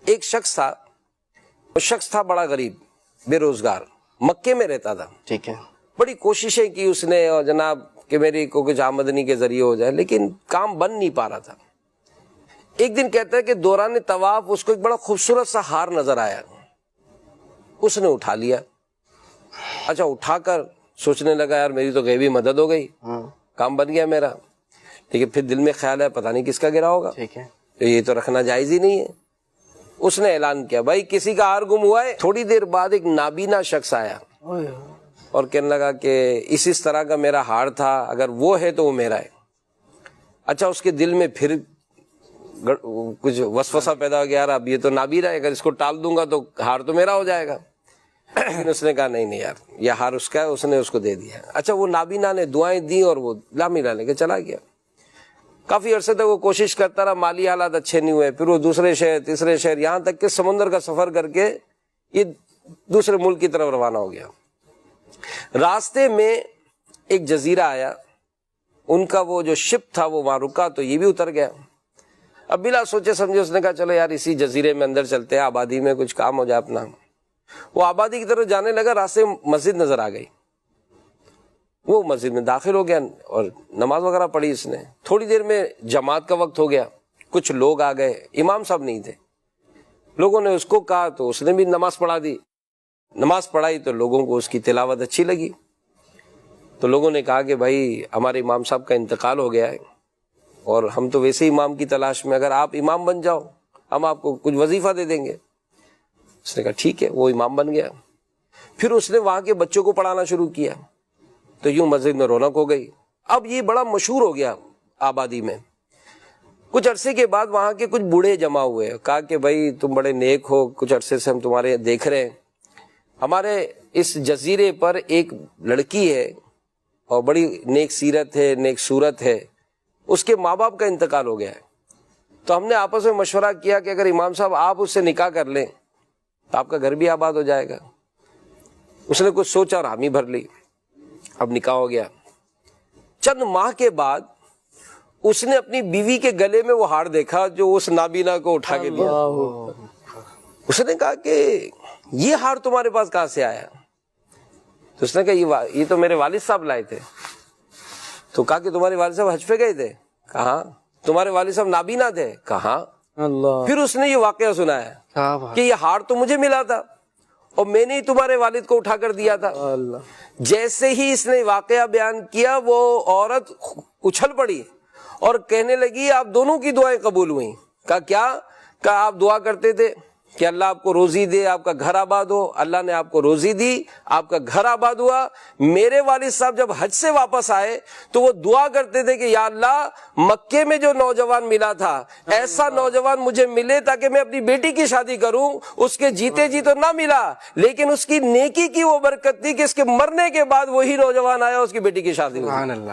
ایک شخص تھا، وہ شخص تھا بڑا غریب، بے روزگار، مکے میں رہتا تھا. ٹھیک ہے. بڑی کوششیں کی اس نے اور جناب کہ میری کو کچھ آمدنی کے ذریعے ہو جائے، لیکن کام بن نہیں پا رہا تھا. ایک دن کہتا ہے کہ دوران طواف اس کو ایک بڑا خوبصورت سا ہار نظر آیا، اس نے اٹھا لیا. اچھا اٹھا کر سوچنے لگا یار میری تو غیبی مدد ہو گئی، کام بن گیا میرا. لیکن پھر دل میں خیال ہے پتہ نہیں کس کا گرا ہوگا، ٹھیک ہے. تو یہ تو رکھنا جائز ہی نہیں ہے. اس نے اعلان کیا بھائی کسی کا ہار گم ہوا ہے. تھوڑی دیر بعد ایک نابینا شخص آیا اور کہنے لگا کہ اس طرح کا میرا ہار تھا، اگر وہ ہے تو وہ میرا ہے. اچھا اس کے دل میں پھر کچھ وسوسہ پیدا ہو گیا، یار اب یہ تو نابینا ہے، اگر اس کو ٹال دوں گا تو ہار تو میرا ہو جائے گا. لیکن اس نے کہا نہیں یار یہ ہار اس کا ہے، اس نے اس کو دے دیا. اچھا وہ نابینا نے دعائیں دی اور وہ لامینا لے کے چلا گیا. کافی عرصے تک وہ کوشش کرتا رہا، مالی حالات اچھے نہیں ہوئے. پھر وہ دوسرے شہر، تیسرے شہر، یہاں تک کہ سمندر کا سفر کر کے یہ دوسرے ملک کی طرف روانہ ہو گیا. راستے میں ایک جزیرہ آیا، ان کا وہ جو شپ تھا وہ وہاں رکا تو یہ بھی اتر گیا. اب بلا سوچے سمجھے اس نے کہا چلو یار اسی جزیرے میں اندر چلتے ہیں، آبادی میں کچھ کام ہو جائے اپنا. وہ آبادی کی طرف جانے لگا، راستے میں مسجد نظر آ گئی. وہ مسجد میں داخل ہو گیا اور نماز وغیرہ پڑھی اس نے. تھوڑی دیر میں جماعت کا وقت ہو گیا، کچھ لوگ آ گئے، امام صاحب نہیں تھے. لوگوں نے اس کو کہا تو اس نے بھی نماز پڑھا دی. نماز پڑھائی تو لوگوں کو اس کی تلاوت اچھی لگی. تو لوگوں نے کہا کہ بھائی ہمارے امام صاحب کا انتقال ہو گیا ہے اور ہم تو ویسے امام کی تلاش میں، اگر آپ امام بن جاؤ ہم آپ کو کچھ وظیفہ دے دیں گے. اس نے کہا ٹھیک ہے، وہ امام بن گیا. پھر اس نے وہاں کے بچوں کو پڑھانا شروع کیا تو یوں مسجد میں رونق ہو گئی. اب یہ بڑا مشہور ہو گیا آبادی میں. کچھ عرصے کے بعد وہاں کے کچھ بوڑھے جمع ہوئے، کہا کہ بھائی تم بڑے نیک ہو، کچھ عرصے سے ہم تمہارے دیکھ رہے ہیں، ہمارے اس جزیرے پر ایک لڑکی ہے اور بڑی نیک سیرت ہے، نیک صورت ہے، اس کے ماں باپ کا انتقال ہو گیا ہے. تو ہم نے آپس میں مشورہ کیا کہ اگر امام صاحب آپ اس سے نکاح کر لیں تو آپ کا گھر بھی آباد ہو جائے گا. اس نے کچھ سوچا اور حامی بھر لی. اب نکاح ہو گیا. چند ماہ کے بعد اس نے اپنی بیوی کے گلے میں وہ ہار دیکھا جو اس نابینا کو اٹھا کے دیا. اس نے کہا کہ یہ ہار تمہارے پاس کہاں سے آیا؟ تو اس نے کہا یہ تو میرے والد صاحب لائے تھے. تو کہا کہ تمہارے والد صاحب حج پہ گئے تھے؟ کہاں. تمہارے والد صاحب نابینا تھے؟ کہاں. پھر اس نے یہ واقعہ سنایا کہ یہ ہار تو مجھے ملا تھا اور میں نے ہی تمہارے والد کو اٹھا کر دیا تھا. جیسے ہی اس نے واقعہ بیان کیا وہ عورت اچھل پڑی اور کہنے لگی آپ دونوں کی دعائیں قبول ہوئیں. کہا کیا؟ کہا آپ دعا کرتے تھے کہ اللہ آپ کو روزی دے، آپ کا گھر آباد ہو. اللہ نے آپ کو روزی دی، آپ کا گھر آباد ہوا. میرے والد صاحب جب حج سے واپس آئے تو وہ دعا کرتے تھے کہ یا اللہ مکے میں جو نوجوان ملا تھا ایسا نوجوان مجھے ملے تاکہ میں اپنی بیٹی کی شادی کروں. اس کے جیتے جی تو نہ ملا لیکن اس کی نیکی کی وہ برکت تھی کہ اس کے مرنے کے بعد وہی نوجوان آیا، اس کی بیٹی کی شادی ہوئی.